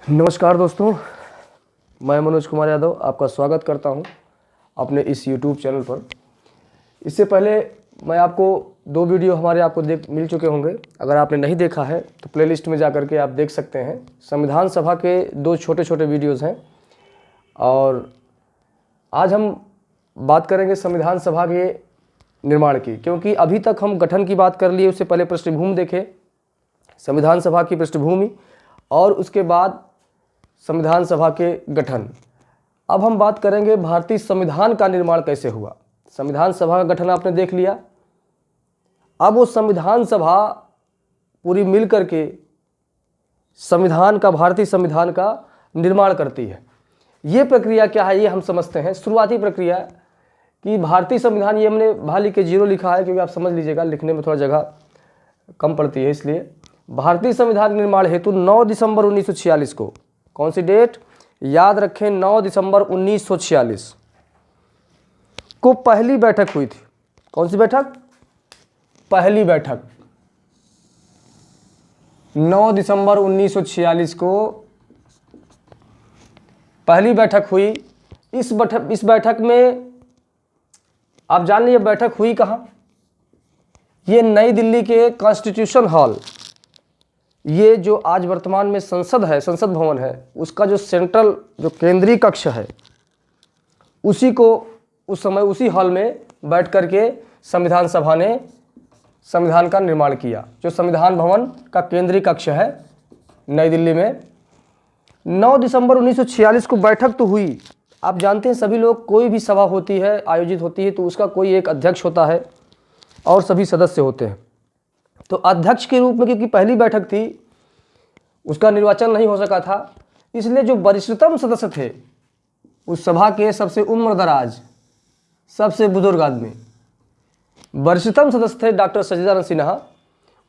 नमस्कार दोस्तों, मैं मनोज कुमार यादव आपका स्वागत करता हूं अपने इस YouTube चैनल पर। इससे पहले मैं आपको दो वीडियो हमारे आपको मिल चुके होंगे। अगर आपने नहीं देखा है तो प्लेलिस्ट में जा करके आप देख सकते हैं। संविधान सभा के दो छोटे छोटे वीडियोज़ हैं और आज हम बात करेंगे संविधान सभा के निर्माण की, क्योंकि अभी तक हम गठन की बात कर लिए। उससे पहले पृष्ठभूमि देखें, संविधान सभा की पृष्ठभूमि, और उसके बाद संविधान सभा के गठन। अब हम बात करेंगे भारतीय संविधान का निर्माण कैसे हुआ। संविधान सभा का गठन आपने देख लिया। अब वो संविधान सभा पूरी मिल करके संविधान का, भारतीय संविधान का निर्माण करती है। ये प्रक्रिया क्या है ये हम समझते हैं। शुरुआती प्रक्रिया कि भारतीय संविधान, ये हमने भाली के 0 लिखा है क्योंकि आप समझ लीजिएगा, लिखने में थोड़ा जगह कम पड़ती है, इसलिए। भारतीय संविधान निर्माण हेतु 9 दिसंबर 1946 को, कौन सी डेट याद रखें, 9 दिसंबर 1946 को पहली बैठक हुई थी। कौन सी बैठक? पहली बैठक 9 दिसंबर 1946 को पहली बैठक हुई। इस बैठक में आप जान लीजिए बैठक हुई कहाँ। ये नई दिल्ली के कॉन्स्टिट्यूशन हॉल, ये जो आज वर्तमान में संसद है, संसद भवन है, उसका जो सेंट्रल, जो केंद्रीय कक्ष है, उसी को उस समय उसी हॉल में बैठ करके संविधान सभा ने संविधान का निर्माण किया। जो संविधान भवन का केंद्रीय कक्ष है नई दिल्ली में, 9 दिसंबर 1946 को बैठक तो हुई। आप जानते हैं सभी लोग, कोई भी सभा होती है, आयोजित होती है, तो उसका कोई एक अध्यक्ष होता है और सभी सदस्य होते हैं। तो अध्यक्ष के रूप में, क्योंकि पहली बैठक थी, उसका निर्वाचन नहीं हो सका था, इसलिए जो वरिष्ठतम सदस्य थे उस सभा के, सबसे उम्रदराज, सबसे बुजुर्ग आदमी, वरिष्ठतम सदस्य थे डॉक्टर सच्चिदानंद सिन्हा।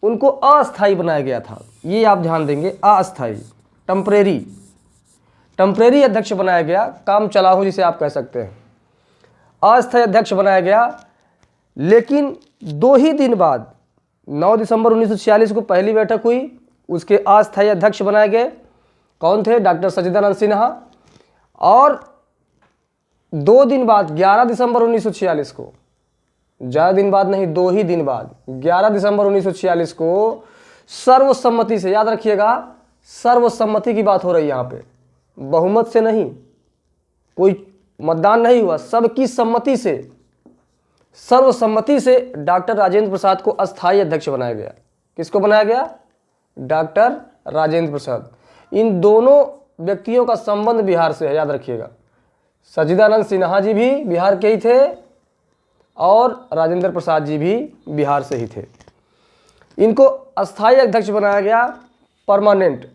उनको अस्थायी बनाया गया था। ये आप ध्यान देंगे, अस्थायी, टेम्परेरी अध्यक्ष बनाया गया, काम चलाऊ जिसे आप कह सकते हैं, अस्थायी अध्यक्ष बनाया गया। लेकिन 2 ही दिन बाद 9 दिसंबर 1946 को पहली बैठक हुई, उसके अस्थायी अध्यक्ष बनाए गए। कौन थे? डॉक्टर सच्चिदानंद सिन्हा। और 2 दिन बाद 11 दिसंबर 1946 को, ज़्यादा दिन बाद नहीं, 2 ही दिन बाद 11 दिसंबर 1946 को सर्वसम्मति से, याद रखिएगा, सर्वसम्मति की बात हो रही है यहाँ पे, बहुमत से नहीं, कोई मतदान नहीं हुआ, सबकी सम्मति से, सर्वसम्मति से डॉक्टर राजेंद्र प्रसाद को अस्थायी अध्यक्ष बनाया गया। किसको बनाया गया? डॉक्टर राजेंद्र प्रसाद। इन दोनों व्यक्तियों का संबंध बिहार से है, याद रखिएगा। सच्चिदानंद सिन्हा जी भी बिहार के ही थे और राजेंद्र प्रसाद जी भी बिहार से ही थे। इनको अस्थायी अध्यक्ष बनाया गया, परमानेंट।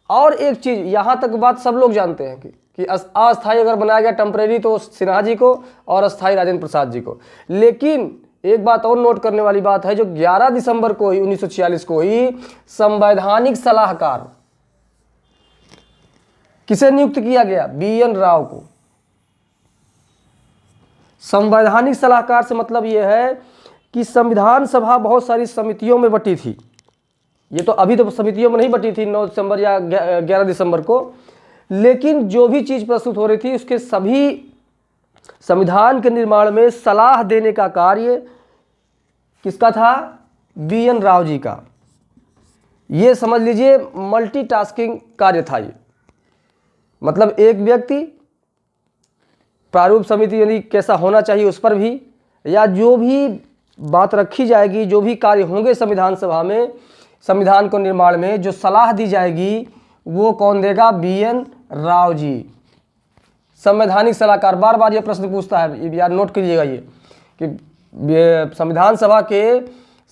और एक चीज़, यहाँ तक बात सब लोग जानते हैं कि अस्थायी अगर बनाया गया टेम्परेरी तो सिन्हा जी को और अस्थायी राजेंद्र प्रसाद जी को। लेकिन एक बात और नोट करने वाली बात है, जो 11 दिसंबर को ही 1946 को ही संवैधानिक सलाहकार किसे नियुक्त किया गया? BN राव को। संवैधानिक सलाहकार से मतलब यह है कि संविधान सभा बहुत सारी समितियों में बटी थी। ये तो अभी तो समितियों में नहीं बटी थी 9 दिसंबर या 11 दिसंबर को, लेकिन जो भी चीज़ प्रस्तुत हो रही थी उसके सभी संविधान के निर्माण में सलाह देने का कार्य किसका था? BN राव जी का। ये समझ लीजिए मल्टीटास्किंग कार्य था ये। मतलब एक व्यक्ति प्रारूप समिति यानी कैसा होना चाहिए उस पर भी, या जो भी बात रखी जाएगी, जो भी कार्य होंगे संविधान सभा में, संविधान को निर्माण में जो सलाह दी जाएगी, वो कौन देगा? BN राव जी, संवैधानिक सलाहकार। बार बार ये प्रश्न पूछता है, यार नोट कीजिएगा ये, कि संविधान सभा के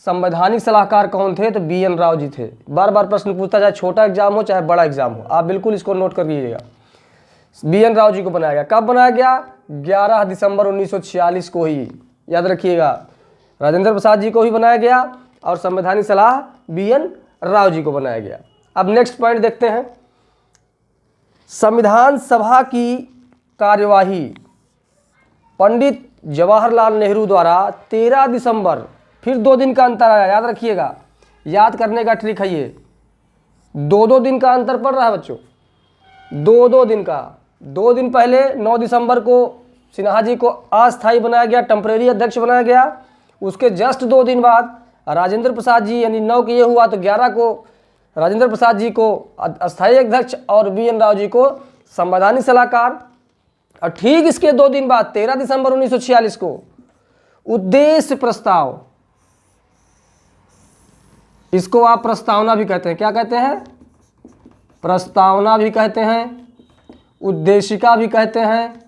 संवैधानिक सलाहकार कौन थे? तो BN राव जी थे। बार बार प्रश्न पूछता, चाहे छोटा एग्जाम हो चाहे बड़ा एग्जाम हो, आप बिल्कुल इसको नोट कर लीजिएगा। BN राव जी को बनाया गया। कब बनाया गया? 11 दिसंबर 1946 को ही, याद रखिएगा। राजेंद्र प्रसाद जी को भी बनाया गया और संवैधानिक सलाह BN राव जी को बनाया गया। अब नेक्स्ट पॉइंट देखते हैं। संविधान सभा की कार्यवाही पंडित जवाहरलाल नेहरू द्वारा 13 दिसंबर, फिर 2 दिन का अंतर आया, याद रखिएगा, याद करने का ट्रिक है ये। 2-2 दिन का अंतर पड़ रहा है बच्चों, 2-2 दिन का। 2 दिन पहले 9 दिसंबर को सिन्हा जी को अस्थायी बनाया गया, टेम्परेरी अध्यक्ष बनाया गया। उसके जस्ट 2 दिन बाद राजेंद्र प्रसाद जी, यानी 9 को ये हुआ तो 11 को राजेंद्र प्रसाद जी को अस्थायी अध्यक्ष और BN राव जी को संवैधानिक सलाहकार। और ठीक इसके 2 दिन बाद 13 दिसंबर 1946 को उद्देश्य प्रस्ताव, इसको आप प्रस्तावना भी कहते हैं। क्या कहते हैं? प्रस्तावना भी कहते हैं, उद्देशिका भी कहते हैं,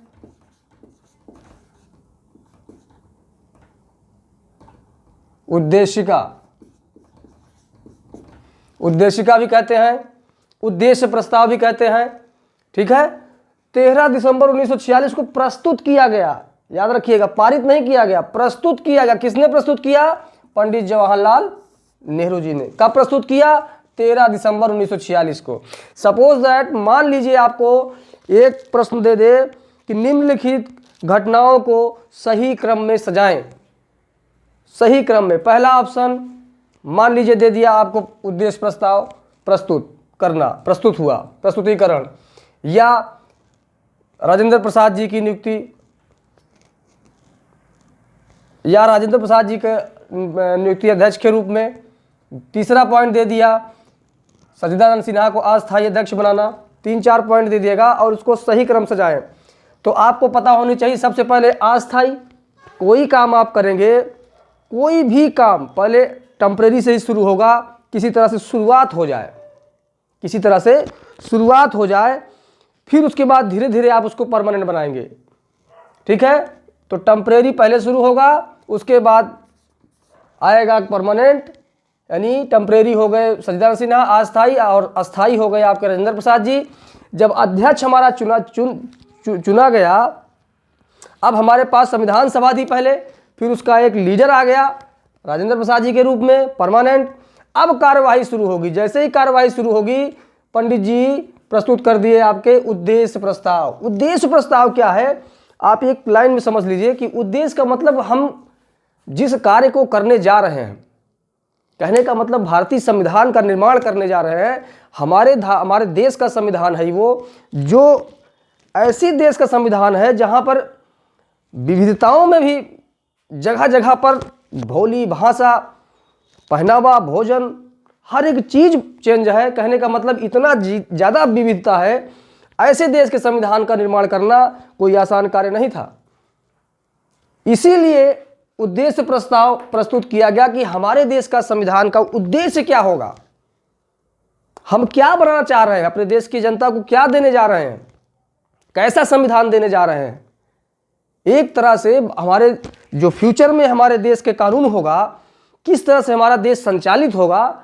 उद्देशिका भी कहते हैं, उद्देश्य प्रस्ताव भी कहते हैं। ठीक है। 13 दिसंबर 1946 को प्रस्तुत किया गया, याद रखिएगा, पारित नहीं किया गया, प्रस्तुत किया गया। किसने प्रस्तुत किया? पंडित जवाहरलाल नेहरू जी ने। कब प्रस्तुत किया? 13 दिसंबर 1946 को। सपोज दैट, मान लीजिए आपको एक प्रश्न दे दे कि निम्नलिखित घटनाओं को सही क्रम में सजाएं। सही क्रम में पहला ऑप्शन मान लीजिए दे दिया आपको, उद्देश्य प्रस्ताव प्रस्तुत करना, प्रस्तुत हुआ, प्रस्तुतिकरण, या राजेंद्र प्रसाद जी की नियुक्ति, या राजेंद्र प्रसाद जी के नियुक्ति अध्यक्ष के रूप में। तीसरा पॉइंट दे दिया सच्चिदानंद सिन्हा को अस्थायी अध्यक्ष बनाना। 3-4 पॉइंट दे दिएगा और उसको सही क्रम से जाएं। तो आपको पता होनी चाहिए सबसे पहले अस्थायी। कोई काम आप करेंगे, कोई भी काम पहले टेम्परेरी से ही शुरू होगा, किसी तरह से शुरुआत हो जाए, किसी तरह से शुरुआत हो जाए, फिर उसके बाद धीरे धीरे आप उसको परमानेंट बनाएंगे। ठीक है। तो टेम्परेरी पहले शुरू होगा, उसके बाद आएगा परमानेंट, यानी टेम्परेरी हो गए सच्चिदानंद सिन्हा, अस्थायी, और अस्थायी हो गए आपके राजेंद्र प्रसाद जी। जब अध्यक्ष हमारा चुना गया, अब हमारे पास संविधान सभा थी पहले, फिर उसका एक लीडर आ गया राजेंद्र प्रसाद जी के रूप में, परमानेंट। अब कार्यवाही शुरू होगी। जैसे ही कार्यवाही शुरू होगी, पंडित जी प्रस्तुत कर दिए आपके उद्देश्य प्रस्ताव। उद्देश्य प्रस्ताव क्या है? आप एक लाइन में समझ लीजिए कि उद्देश्य का मतलब हम जिस कार्य को करने जा रहे हैं, कहने का मतलब भारतीय संविधान का निर्माण करने जा रहे हैं। हमारे देश का संविधान है वो, जो ऐसी देश का संविधान है जहां पर विविधताओं में भी जगह जगह पर बोली, भाषा, पहनावा, भोजन, हर एक चीज चेंज है। कहने का मतलब इतना ज़्यादा विविधता है, ऐसे देश के संविधान का निर्माण करना कोई आसान कार्य नहीं था। इसीलिए उद्देश्य प्रस्ताव प्रस्तुत किया गया कि हमारे देश का संविधान का उद्देश्य क्या होगा, हम क्या बनाना चाह रहे हैं, अपने देश की जनता को क्या देने जा रहे हैं, कैसा संविधान देने जा रहे हैं। एक तरह से हमारे जो फ्यूचर में हमारे देश के कानून होगा, किस तरह से हमारा देश संचालित होगा,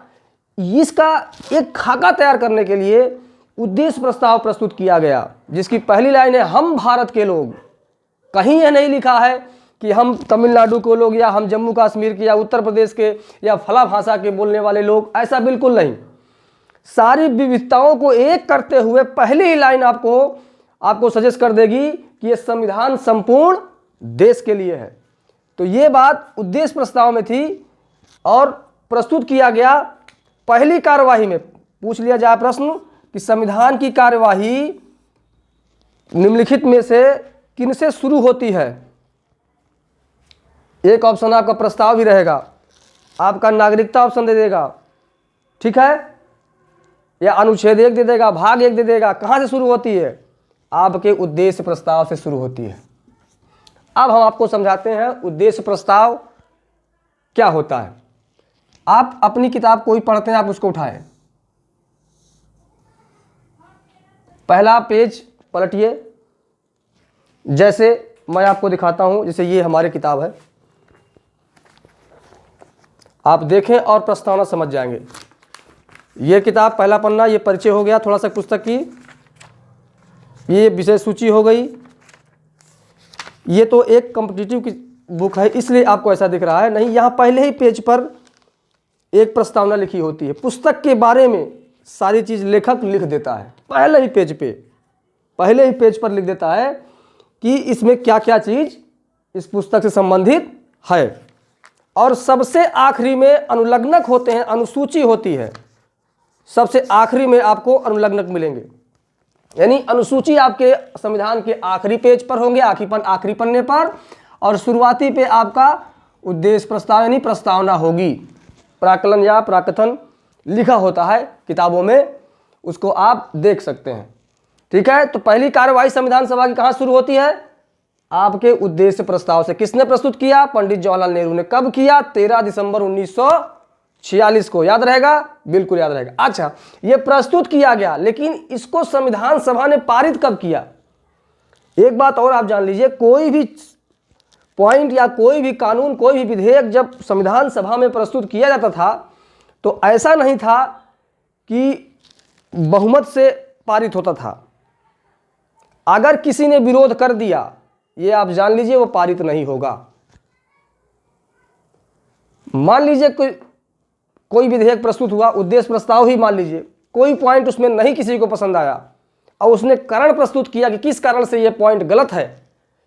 इसका एक खाका तैयार करने के लिए उद्देश्य प्रस्ताव प्रस्तुत किया गया, जिसकी पहली लाइन है, हम भारत के लोग। कहीं यह नहीं लिखा है कि हम तमिलनाडु के लोग, या हम जम्मू कश्मीर के, या उत्तर प्रदेश के, या फला भाषा के बोलने वाले लोग, ऐसा बिल्कुल नहीं। सारी विविधताओं को एक करते हुए पहली ही लाइन आपको सजेस्ट कर देगी कि यह संविधान संपूर्ण देश के लिए है। तो ये बात उद्देश्य प्रस्ताव में थी और प्रस्तुत किया गया। पहली कार्यवाही में पूछ लिया जाए प्रश्न कि संविधान की कार्यवाही निम्नलिखित में से किनसे शुरू होती है? एक ऑप्शन आपका प्रस्ताव भी रहेगा, आपका नागरिकता ऑप्शन दे देगा, ठीक है, या अनुच्छेद 1 दे देगा, भाग 1 दे देगा। कहां से शुरू होती है? आपके उद्देश्य प्रस्ताव से शुरू होती है। अब हम आपको समझाते हैं उद्देश्य प्रस्ताव क्या होता है। आप अपनी किताब कोई पढ़ते हैं, आप उसको उठाएं, पहला पेज पलटिए। जैसे मैं आपको दिखाता हूं, जैसे ये हमारी किताब है, आप देखें और प्रस्तावना समझ जाएंगे। ये किताब पहला पन्ना, ये परिचय हो गया थोड़ा सा पुस्तक की, ये विषय सूची हो गई। ये तो एक कॉम्पिटिटिव की बुक है इसलिए आपको ऐसा दिख रहा है, नहीं, यहाँ पहले ही पेज पर एक प्रस्तावना लिखी होती है। पुस्तक के बारे में सारी चीज़ लेखक लिख देता है पहले ही पेज पर लिख देता है कि इसमें क्या क्या चीज़ इस पुस्तक से संबंधित है। और सबसे आखिरी में अनुलग्नक होते हैं, अनुसूची होती है, सबसे आखिरी में आपको अनुलग्नक मिलेंगे। यानी अनुसूची आपके संविधान के आखिरी पेज पर होंगे, आखिरी पन्ने पर, और शुरुआती पे आपका उद्देश्य प्रस्ताव यानी प्रस्तावना होगी। प्राक्कलन या प्राकथन लिखा होता है किताबों में, उसको आप देख सकते हैं। ठीक है, तो पहली कार्यवाही संविधान सभा की कहाँ शुरू होती है? आपके उद्देश्य प्रस्ताव से। किसने प्रस्तुत किया? पंडित जवाहरलाल नेहरू ने। कब किया? 13 दिसंबर 1946 को। याद रहेगा? बिल्कुल याद रहेगा। अच्छा, ये प्रस्तुत किया गया, लेकिन इसको संविधान सभा ने पारित कब किया? एक बात और आप जान लीजिए, कोई भी पॉइंट या कोई भी कानून, कोई भी विधेयक जब संविधान सभा में प्रस्तुत किया जाता था तो ऐसा नहीं था कि बहुमत से पारित होता था। अगर किसी ने विरोध कर दिया, ये आप जान लीजिए, वो पारित नहीं होगा। मान लीजिए कोई विधेयक प्रस्तुत हुआ, उद्देश्य प्रस्ताव ही मान लीजिए, कोई पॉइंट उसमें नहीं किसी को पसंद आया और उसने कारण प्रस्तुत किया कि किस कारण से ये पॉइंट गलत है,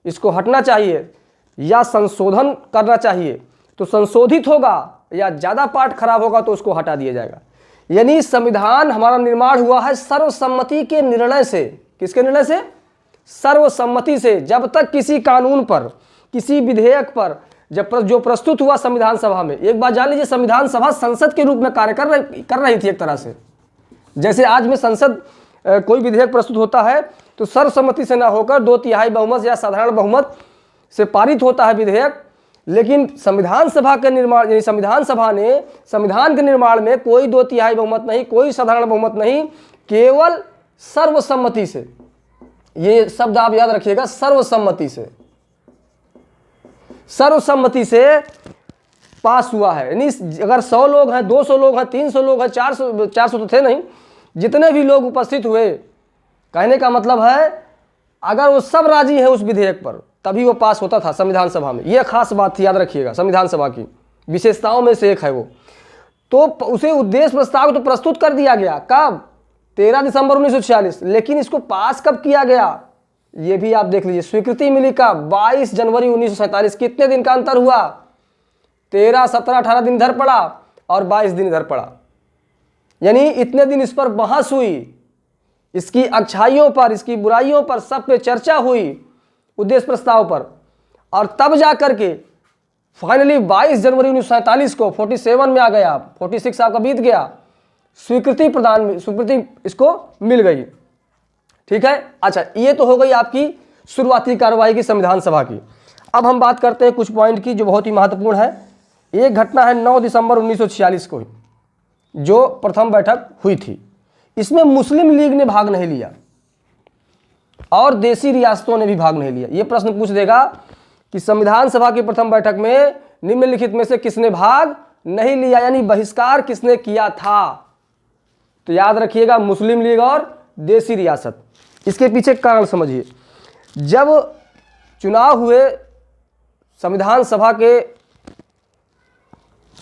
इसको हटना चाहिए या संशोधन करना चाहिए, तो संशोधित होगा, या ज़्यादा पार्ट खराब होगा तो उसको हटा दिया जाएगा। यानी संविधान हमारा निर्माण हुआ है सर्वसम्मति के निर्णय से। किसके निर्णय से? सर्वसम्मति से। जब तक किसी कानून पर, किसी विधेयक पर जो प्रस्तुत हुआ संविधान सभा में, एक बात जान लीजिए, संविधान सभा संसद के रूप में कार्य कर रही थी एक तरह से। जैसे आज में संसद कोई विधेयक प्रस्तुत होता है तो सर्वसम्मति से ना होकर 2/3 बहुमत या साधारण बहुमत से पारित होता है विधेयक, लेकिन संविधान सभा के निर्माण, यानी संविधान सभा ने संविधान के निर्माण में कोई 2/3 बहुमत नहीं, कोई साधारण बहुमत नहीं, केवल सर्वसम्मति से। ये शब्द आप याद रखिएगा, सर्वसम्मति से। सर्वसम्मति से पास हुआ है। यानी अगर 100 लोग हैं, 200 लोग हैं, 300 लोग हैं, 400 तो थे नहीं, जितने भी लोग उपस्थित हुए, कहने का मतलब है अगर वो सब राजी हैं उस विधेयक पर, तभी वो पास होता था संविधान सभा में। ये खास बात थी, याद रखिएगा, संविधान सभा की विशेषताओं में से एक है वो। तो उसे उद्देश्य प्रस्ताव तो प्रस्तुत कर दिया गया, कब? 13 दिसंबर 1946। लेकिन इसको पास कब किया गया, ये भी आप देख लीजिए। स्वीकृति मिली कब? 22 जनवरी 1947। कितने दिन का अंतर हुआ? 13, 17, 18 दिन इधर पड़ा और 22 दिन इधर पड़ा। यानी इतने दिन इस पर बहस हुई, इसकी अच्छाइयों पर, इसकी बुराइयों पर, सब पे चर्चा हुई उद्देश्य प्रस्ताव पर, और तब जा करके फाइनली 22 जनवरी 1947 को 47 में आ गया, 46 आपका बीत गया, स्वीकृति इसको मिल गई। ठीक है। अच्छा, ये तो हो गई आपकी शुरुआती कार्रवाई की संविधान सभा की। अब हम बात करते हैं कुछ पॉइंट की जो बहुत ही महत्वपूर्ण है। एक घटना है 9 दिसंबर 1946 को जो प्रथम बैठक हुई थी। इसमें मुस्लिम लीग ने भाग नहीं लिया और देशी रियासतों ने भी भाग नहीं लिया। ये प्रश्न पूछ देगा कि संविधान सभा की प्रथम बैठक में निम्नलिखित में से किसने भाग नहीं लिया, यानी बहिष्कार किसने किया था? तो याद रखिएगा, मुस्लिम लीग और देशी रियासत। इसके पीछे कारण समझिए। जब चुनाव हुए संविधान सभा के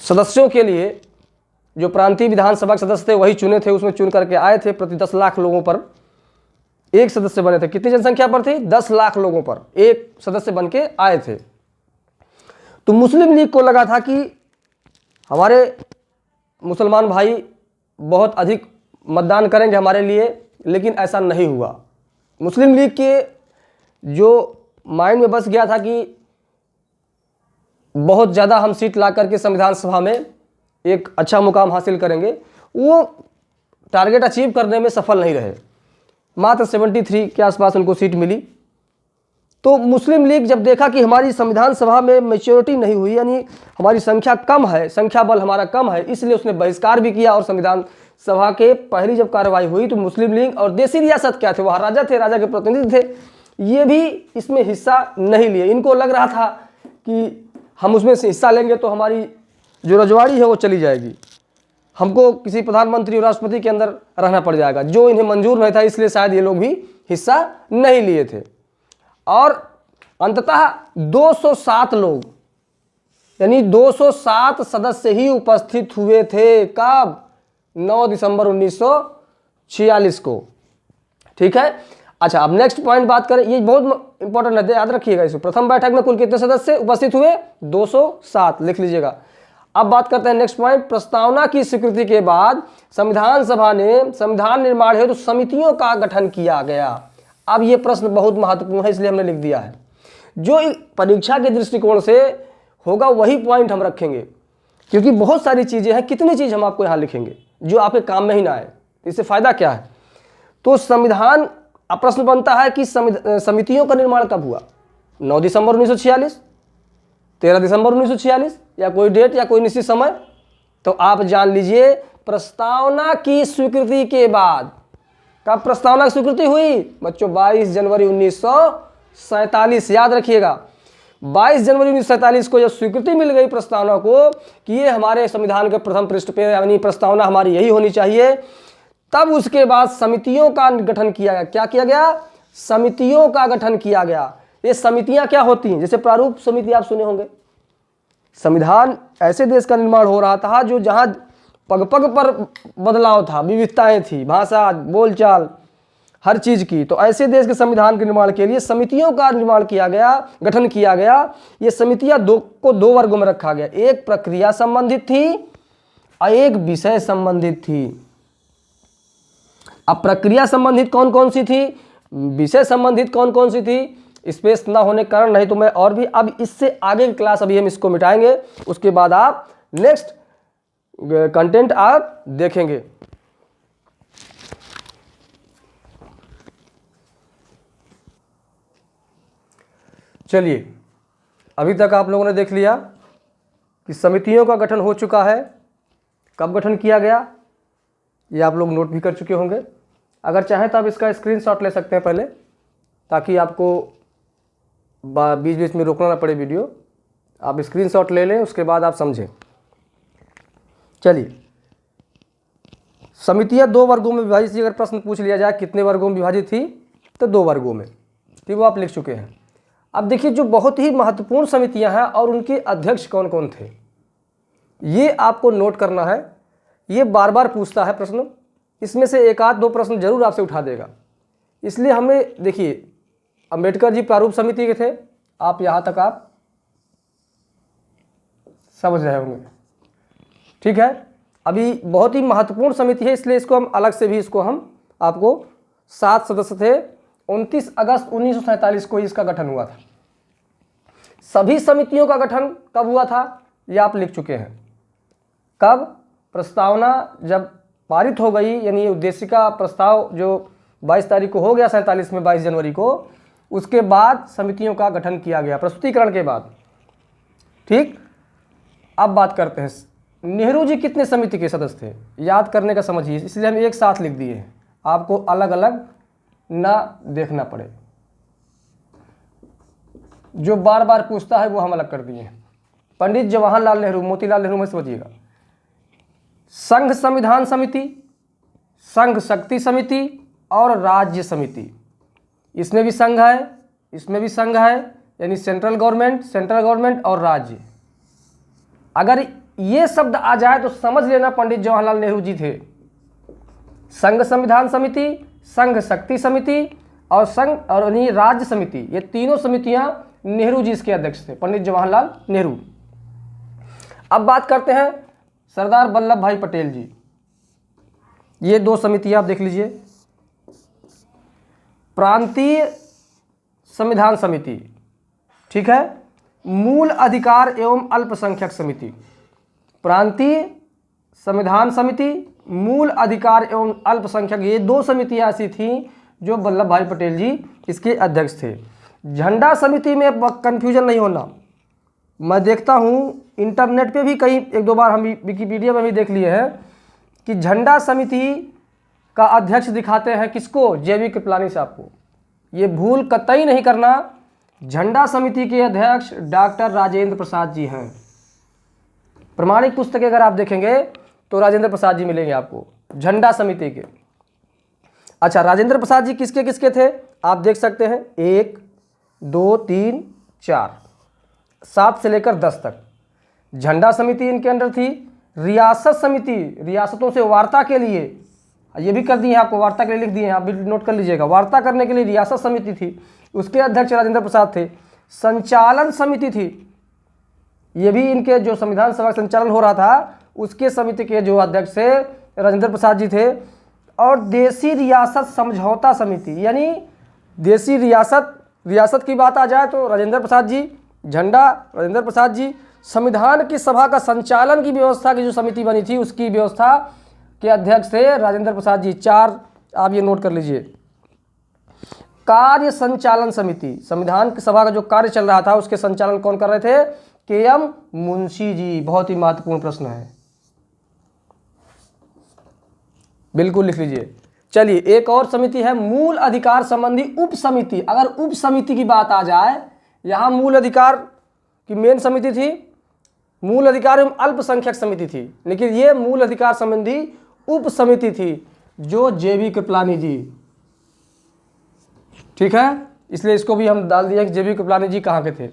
सदस्यों के लिए, जो प्रांतीय विधानसभा के सदस्य थे वही चुने थे, उसमें चुन करके आए थे। प्रति 10 लाख लोगों पर एक सदस्य बने थे। कितनी जनसंख्या पर थी? 10 लाख लोगों पर एक सदस्य बन के आए थे। तो मुस्लिम लीग को लगा था कि हमारे मुसलमान भाई बहुत अधिक मतदान करेंगे हमारे लिए, लेकिन ऐसा नहीं हुआ। मुस्लिम लीग के जो माइंड में बस गया था कि बहुत ज़्यादा हम सीट ला करके संविधान सभा में एक अच्छा मुकाम हासिल करेंगे, वो टारगेट अचीव करने में सफल नहीं रहे। मात्र 73 के आसपास उनको सीट मिली। तो मुस्लिम लीग जब देखा कि हमारी संविधान सभा में मैच्योरिटी नहीं हुई, यानी हमारी संख्या कम है, संख्या बल हमारा कम है, इसलिए उसने बहिष्कार भी किया। और संविधान सभा के पहली जब कार्रवाई हुई तो मुस्लिम लीग और देशी रियासत क्या थे, वहाँ राजा थे, राजा के प्रतिनिधि थे, ये भी इसमें हिस्सा नहीं लिए। इनको लग रहा था कि हम उसमें से हिस्सा लेंगे तो हमारी जो रजवाड़ी है वो चली जाएगी, हमको किसी प्रधानमंत्री और राष्ट्रपति के अंदर रहना पड़ जाएगा, जो इन्हें मंजूर नहीं था। इसलिए शायद ये लोग भी हिस्सा नहीं लिए थे। और अंततः 207 लोग, यानी 207 सदस्य ही उपस्थित हुए थे। कब? 9 दिसंबर 1946 को। ठीक है। अच्छा, अब नेक्स्ट पॉइंट बात करें, ये बहुत इंपॉर्टेंट है, याद रखिएगा इसको। प्रथम बैठक में कुल कितने सदस्य उपस्थित हुए? 207, लिख लीजिएगा। अब बात करते हैं नेक्स्ट पॉइंट, प्रस्तावना की स्वीकृति के बाद संविधान सभा ने संविधान निर्माण हेतु समितियों का गठन किया गया। अब ये प्रश्न बहुत महत्वपूर्ण है, इसलिए हमने लिख दिया है। जो परीक्षा के दृष्टिकोण से होगा वही पॉइंट हम रखेंगे, क्योंकि बहुत सारी चीजें हैं, कितनी चीज हम आपको यहां लिखेंगे जो आपके काम में ही ना आए, इससे फायदा क्या है? तो संविधान, अब प्रश्न बनता है कि समितियों का निर्माण कब हुआ? 9 दिसंबर 1946, 13 दिसंबर 1946, या कोई डेट या कोई निश्चित समय? तो आप जान लीजिए, प्रस्तावना की स्वीकृति के बाद। कब प्रस्तावना की स्वीकृति हुई बच्चों? 22 जनवरी 1947, याद रखिएगा। 22 जनवरी 1947 को जब स्वीकृति मिल गई प्रस्तावना को कि ये हमारे संविधान के प्रथम पृष्ठ पे, यानी प्रस्तावना हमारी यही होनी चाहिए, तब उसके बाद समितियों का गठन किया गया। क्या किया गया? समितियों का गठन किया गया। ये समितियां क्या होती हैं? जैसे प्रारूप समिति आप सुने होंगे। संविधान ऐसे देश का निर्माण हो रहा था जो जहां पग पग पर बदलाव था, विविधताएं थी, भाषा, बोलचाल, हर चीज की। तो ऐसे देश के संविधान के निर्माण के लिए समितियों का निर्माण किया गया, गठन किया गया। ये समितियां दो वर्गों में रखा गया, एक प्रक्रिया संबंधित थी और एक विषय संबंधित थी। अब प्रक्रिया संबंधित कौन कौन सी थी, विषय संबंधित कौन कौन सी थी, स्पेस ना होने के कारण, नहीं तो मैं और भी। अब इससे आगे की क्लास अभी हम इसको मिटाएंगे, उसके बाद आप नेक्स्ट कंटेंट आप देखेंगे। चलिए, अभी तक आप लोगों ने देख लिया कि समितियों का गठन हो चुका है। कब गठन किया गया ये आप लोग नोट भी कर चुके होंगे। अगर चाहें तो आप इसका स्क्रीनशॉट ले सकते हैं पहले, ताकि आपको बीच बीच में रोकना ना पड़े वीडियो। आप स्क्रीनशॉट ले लें, उसके बाद आप समझें। चलिए, समितियां 2 वर्गों में विभाजित थी। अगर प्रश्न पूछ लिया जाए कितने वर्गों में विभाजित थी, तो 2 वर्गों में थी, वो आप लिख चुके हैं। अब देखिए, जो बहुत ही महत्वपूर्ण समितियां हैं और उनके अध्यक्ष कौन कौन थे, ये आपको नोट करना है। ये बार बार पूछता है प्रश्न, इसमें से एक आध 2 प्रश्न जरूर आपसे उठा देगा। इसलिए हमें देखिए, अंबेडकर जी प्रारूप समिति के थे, आप यहाँ तक आप समझ रहे होंगे, ठीक है। अभी बहुत ही महत्वपूर्ण समिति है, इसलिए इसको हम अलग से भी इसको हम आपको 7 सदस्य थे। 29 अगस्त 1947 को इसका गठन हुआ था। सभी समितियों का गठन कब हुआ था ये आप लिख चुके हैं। कब? प्रस्तावना जब पारित हो गई, यानी उद्देशिका प्रस्ताव जो 22 तारीख को हो गया 47 में, 22 जनवरी को, उसके बाद समितियों का गठन किया गया, प्रस्तुतिकरण के बाद। ठीक, अब बात करते हैं नेहरू जी कितने समिति के सदस्य थे, याद करने का समझिए, इसलिए हम एक साथ लिख दिए हैं, आपको अलग अलग ना देखना पड़े। जो बार बार पूछता है वो हम अलग कर दिए हैं। पंडित जवाहरलाल नेहरू, मोतीलाल नेहरू में समझिएगा। संघ संविधान समिति, संघ शक्ति समिति और राज्य समिति, इसमें भी संघ है, इसमें भी संघ है, यानी सेंट्रल गवर्नमेंट और राज्य। अगर ये शब्द आ जाए तो समझ लेना पंडित जवाहरलाल नेहरू जी थे। संघ संविधान समिति, संघ शक्ति समिति और संघ और राज्य समिति, ये तीनों समितियां नेहरू जी इसके अध्यक्ष थे, पंडित जवाहरलाल नेहरू। अब बात करते हैं सरदार वल्लभ भाई पटेल जी। ये 2 समितियां आप देख लीजिए। प्रांतीय संविधान समिति, ठीक है, मूल अधिकार एवं अल्पसंख्यक समिति। प्रांतीय संविधान समिति, मूल अधिकार एवं अल्पसंख्यक, ये 2 समितियां ऐसी थीं जो वल्लभ भाई पटेल जी इसके अध्यक्ष थे। झंडा समिति में कंफ्यूजन नहीं होना, मैं देखता हूँ इंटरनेट पे भी कई 1-2 बार हम विकिपीडिया में भी देख लिए हैं कि झंडा समिति का अध्यक्ष दिखाते हैं किसको, जेबी कृपलानी साहब को। ये भूल कतई नहीं करना, झंडा समिति के अध्यक्ष डॉक्टर राजेंद्र प्रसाद जी हैं। प्रमाणिक पुस्तकें अगर आप देखेंगे तो राजेंद्र प्रसाद जी मिलेंगे आपको झंडा समिति के। अच्छा, राजेंद्र प्रसाद जी किसके किसके थे आप देख सकते हैं, 1 2 3 4 7 से लेकर 10 तक झंडा समिति इनके अंडर थी। रियासत समिति, रियासतों से वार्ता के लिए ये भी कर दिए हैं आपको, वार्ता के लिए लिख दिए हैं, आप भी नोट कर लीजिएगा। वार्ता करने के लिए रियासत समिति थी, उसके अध्यक्ष राजेंद्र प्रसाद थे। संचालन समिति थी, ये भी इनके जो संविधान सभा का संचालन हो रहा था उसके समिति के जो अध्यक्ष थे राजेंद्र प्रसाद जी थे। और देसी रियासत समझौता समिति, यानी देसी रियासत की बात आ जाए तो राजेंद्र प्रसाद जी, झंडा राजेंद्र प्रसाद जी। संविधान की सभा का संचालन की व्यवस्था की जो समिति बनी थी उसकी व्यवस्था के अध्यक्ष थे राजेंद्र प्रसाद जी। 4 आप ये नोट कर लीजिए। कार्य संचालन समिति, संविधान की सभा का जो कार्य चल रहा था उसके संचालन कौन कर रहे थे? के.एम. मुंशी जी। बहुत ही महत्वपूर्ण प्रश्न है, बिल्कुल लिख लीजिए। चलिए एक और समिति है मूल अधिकार संबंधी उप समिति। अगर उप समिति की बात आ जाए, यहां मूल अधिकार की मेन समिति थी, मूल अधिकार एवं अल्पसंख्यक समिति थी, लेकिन ये मूल अधिकार संबंधी उप समिति थी जो जे.बी. कृपलानी जी, ठीक है, इसलिए इसको भी हम डाल दिया कि जे.बी. कृपलानी जी कहाँ के थे।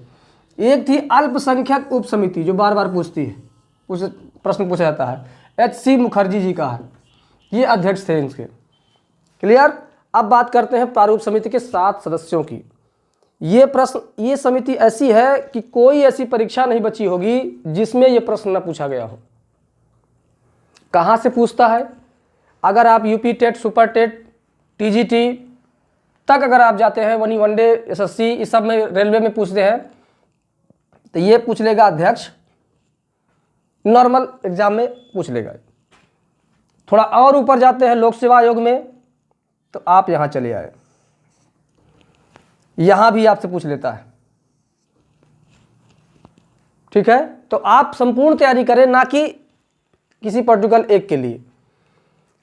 एक थी अल्पसंख्यक उप समिति जो बार बार पूछती है, उस प्रश्न पूछा जाता है, H.C. मुखर्जी जी का है, ये अध्यक्ष थे इनके। क्लियर। अब बात करते हैं प्रारूप समिति के 7 सदस्यों की। ये समिति ऐसी है कि कोई ऐसी परीक्षा नहीं बची होगी जिसमें यह प्रश्न न पूछा गया हो। कहां से पूछता है? अगर आप UP TET, super TET, TGT तक अगर आप जाते हैं, वनडे, एसएससी, इस सब में, रेलवे में पूछते हैं, तो ये पूछ लेगा अध्यक्ष, नॉर्मल एग्जाम में पूछ लेगा। थोड़ा और ऊपर जाते हैं लोक सेवा आयोग में, तो आप यहां चले आए, यहां भी आपसे पूछ लेता है। ठीक है, तो आप संपूर्ण तैयारी करें, ना कि किसी पर्टिकुलर एक के लिए।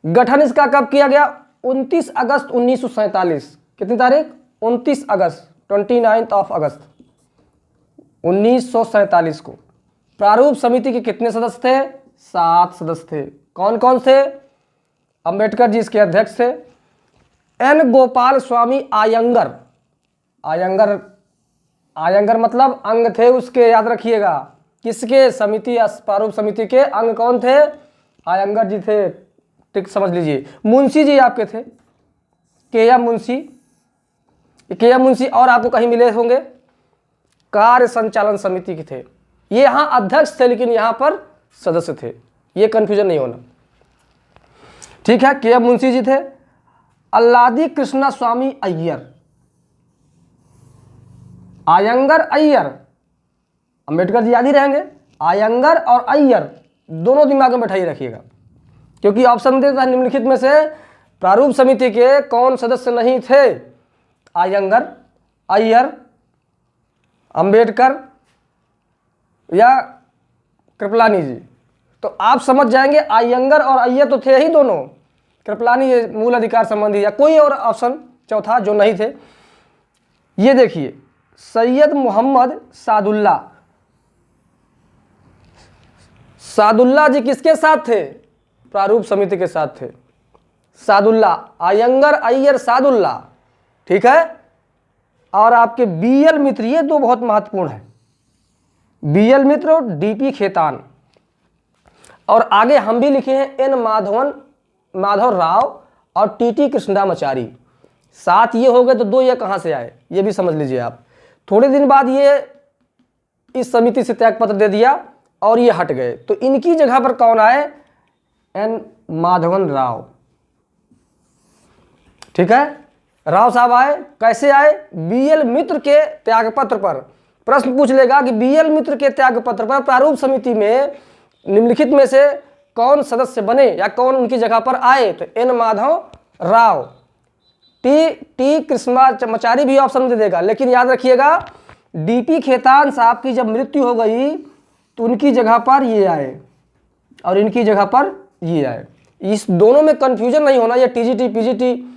गठन इसका कब किया गया? 29 अगस्त 1947। कितनी तारीख? 29 अगस्त, 29 अगस्त 1947 को। प्रारूप समिति के कितने सदस्य थे? 7 सदस्य थे। कौन कौन थे? अंबेडकर जी इसके अध्यक्ष थे। एन गोपाल स्वामी आयंगर, आयंगर मतलब अंग थे उसके, याद रखिएगा। किसके? समिति, प्रारूप समिति के अंग कौन थे? आयंगर जी थे, ठीक समझ लीजिए। मुंशी जी आपके थे, के.एम. मुंशी, और आपको कहीं मिले होंगे। कार्य संचालन समिति के थे, ये यहां अध्यक्ष थे लेकिन यहां पर सदस्य थे, ये कंफ्यूजन नहीं होना, ठीक है। के.एम. मुंशी जी थे। अल्लादी कृष्णा स्वामी अय्यर, आयंगर अय्यर, अंबेडकर जी याद ही रहेंगे। आयंगर और अय्यर दोनों दिमाग में बैठाइए रखिएगा, क्योंकि ऑप्शन देता है निम्नलिखित में से प्रारूप समिति के कौन सदस्य नहीं थे? आयंगर, अय्यर, अंबेडकर या कृपलानी जी। तो आप समझ जाएंगे आयंगर और अय्यर तो थे ही दोनों, कृपलानी ये मूल अधिकार संबंधी, या कोई और ऑप्शन चौथा जो नहीं थे। ये देखिए, सैयद मोहम्मद सादुल्ला जी किसके साथ थे? प्रारूप समिति के साथ थे। सादुल्ला, आयंगर, अय्यर, सादुल्ला, ठीक है। और आपके बी.एल. मित्र, ये 2 बहुत महत्वपूर्ण है, बी.एल. मित्र और डी.पी. खेतान। और आगे हम भी लिखे हैं एन माधव राव और टी.टी. कृष्णमाचारी। 7 ये हो गए, तो 2 ये कहां से आए ये भी समझ लीजिए आप। थोड़े दिन बाद ये इस समिति से त्यागपत्र दे दिया और ये हट गए, तो इनकी जगह पर कौन आए? एन माधवन राव, ठीक है, राव साहब आए। कैसे आए? बी.एल. मित्र के त्यागपत्र पर। प्रश्न पूछ लेगा कि बी.एल. मित्र के त्यागपत्र पर प्रारूप समिति में निम्नलिखित में से कौन सदस्य बने या कौन उनकी जगह पर आए? तो एन माधव राव, टी कृष्णमाचारी भी ऑप्शन दे देगा, लेकिन याद रखिएगा डी.पी. खेतान साहब की जब मृत्यु हो गई तो उनकी जगह पर ये आए और इनकी जगह पर ये आए। इस दोनों में कंफ्यूजन नहीं होना। ये टीजीटी, पीजीटी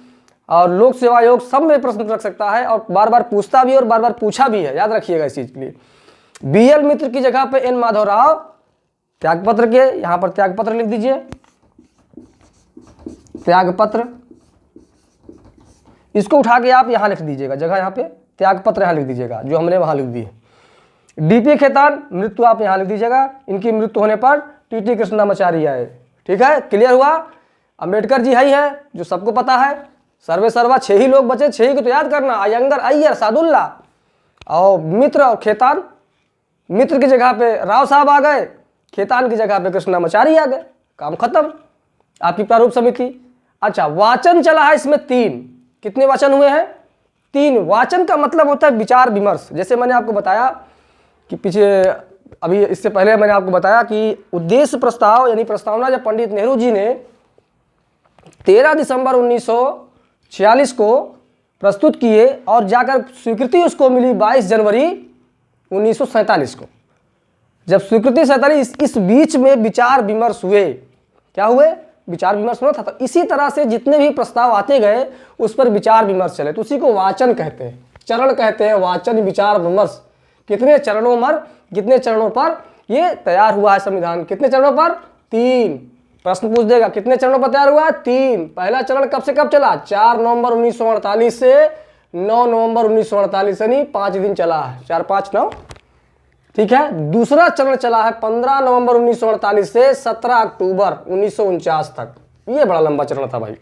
और लोक सेवा आयोग सब में प्रश्न रख सकता है और बार बार पूछता भी और बार बार पूछा भी है, याद रखिएगा इस चीज के लिए। बी.एल. मित्र की जगह पे एन माधव राव, त्यागपत्र के यहां पर त्यागपत्र लिख दीजिए, त्यागपत्र, इसको उठा के आप यहां लिख दीजिएगा, जगह यहां पे त्यागपत्र यहां लिख दीजिएगा जो हमने वहां लिख दी है। डी.पी. खेतान मृत्यु आप यहां लिख दीजिएगा, इनकी मृत्यु होने पर टी.टी. कृष्णमाचारी आए, ठीक है, क्लियर हुआ। अंबेडकर जी ही हैं जो सबको पता है, सर्वे सर्वा 6 ही लोग बचे, 6 ही को तो याद करना, अयंगर, अय्यर, सादुल्ला और मित्र और खेतान। मित्र की जगह पे राव साहब आ गए, खेतान की जगह पे कृष्णामाचारी आ गए, काम खत्म, आपकी प्रारूप समिति। अच्छा, वाचन चला है इसमें 3, कितने वाचन हुए हैं? 3। वाचन का मतलब होता है विचार विमर्श। जैसे मैंने आपको बताया कि पीछे अभी इससे पहले मैंने आपको बताया कि उद्देश्य प्रस्ताव यानी प्रस्तावना जब पंडित नेहरू जी ने 13 दिसंबर 1946 को प्रस्तुत किए और जाकर स्वीकृति उसको मिली 22 जनवरी 1947 को। जब स्वीकृति 47, इस बीच में विचार विमर्श हुए। क्या हुए? विचार विमर्श हुआ था। तो इसी तरह से जितने भी प्रस्ताव आते गए उस पर विचार विमर्श चले, तो उसी को वाचन कहते हैं, चरण कहते हैं, वाचन विचार विमर्श। कितने चरणों पर ये तैयार हुआ है संविधान? कितने चरणों पर? 3। प्रश्न पूछ देगा कितने चरणों पर तैयार हुआ है? 3। पहला चरण कब से कब चला? 4 नवंबर 1948 से 9 नवंबर 1948, यानी 5 दिन चला है, 4, 5, 9, ठीक है। दूसरा चरण चला है 15 नवंबर 1948 से 17 अक्टूबर 1949 तक। ये बड़ा लंबा चरण था भाई।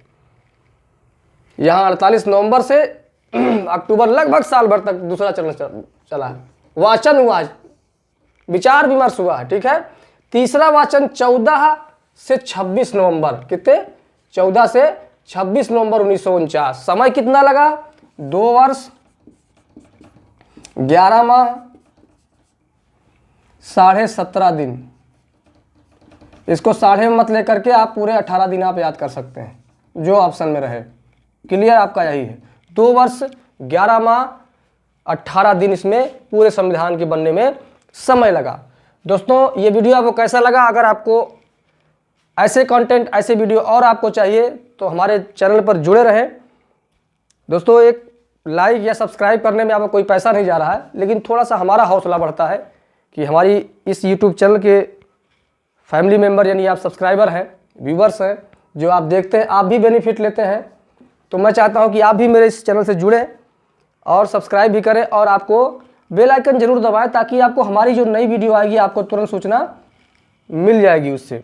यहाँ 48 नवंबर से अक्टूबर, लगभग साल भर तक दूसरा चरण चला है। वाचन हुआ, विचार विमर्श हुआ है, ठीक है। तीसरा वाचन 14 से 26 नवंबर, कितने? 14 से 26 नवंबर 1949। समय कितना लगा? 2 वर्ष 11 माह 17.5 दिन। इसको साढ़े में मत लेकर के आप पूरे 18 दिन आप याद कर सकते हैं, जो ऑप्शन में रहे। क्लियर? आपका यही है। 2 वर्ष 11 माह 18 दिन इसमें पूरे संविधान के बनने में समय लगा। दोस्तों, ये वीडियो आपको कैसा लगा? अगर आपको ऐसे कंटेंट, ऐसे वीडियो और आपको चाहिए तो हमारे चैनल पर जुड़े रहें। दोस्तों, एक लाइक या सब्सक्राइब करने में आपको कोई पैसा नहीं जा रहा है, लेकिन थोड़ा सा हमारा हौसला बढ़ता है कि हमारी इस YouTube चैनल के फैमिली मेम्बर यानी आप सब्सक्राइबर हैं, व्यूवर्स हैं, जो आप देखते हैं, आप भी बेनिफिट लेते हैं। तो मैं चाहता हूं कि आप भी मेरे इस चैनल से जुड़ें और सब्सक्राइब भी करें और आपको बेल आइकन जरूर दबाएं, ताकि आपको हमारी जो नई वीडियो आएगी आपको तुरंत सूचना मिल जाएगी उससे।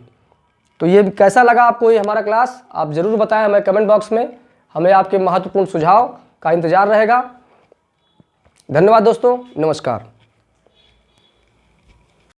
तो ये कैसा लगा आपको ये हमारा क्लास, आप ज़रूर बताएं हमें कमेंट बॉक्स में। हमें आपके महत्वपूर्ण सुझाव का इंतज़ार रहेगा। धन्यवाद दोस्तों, नमस्कार।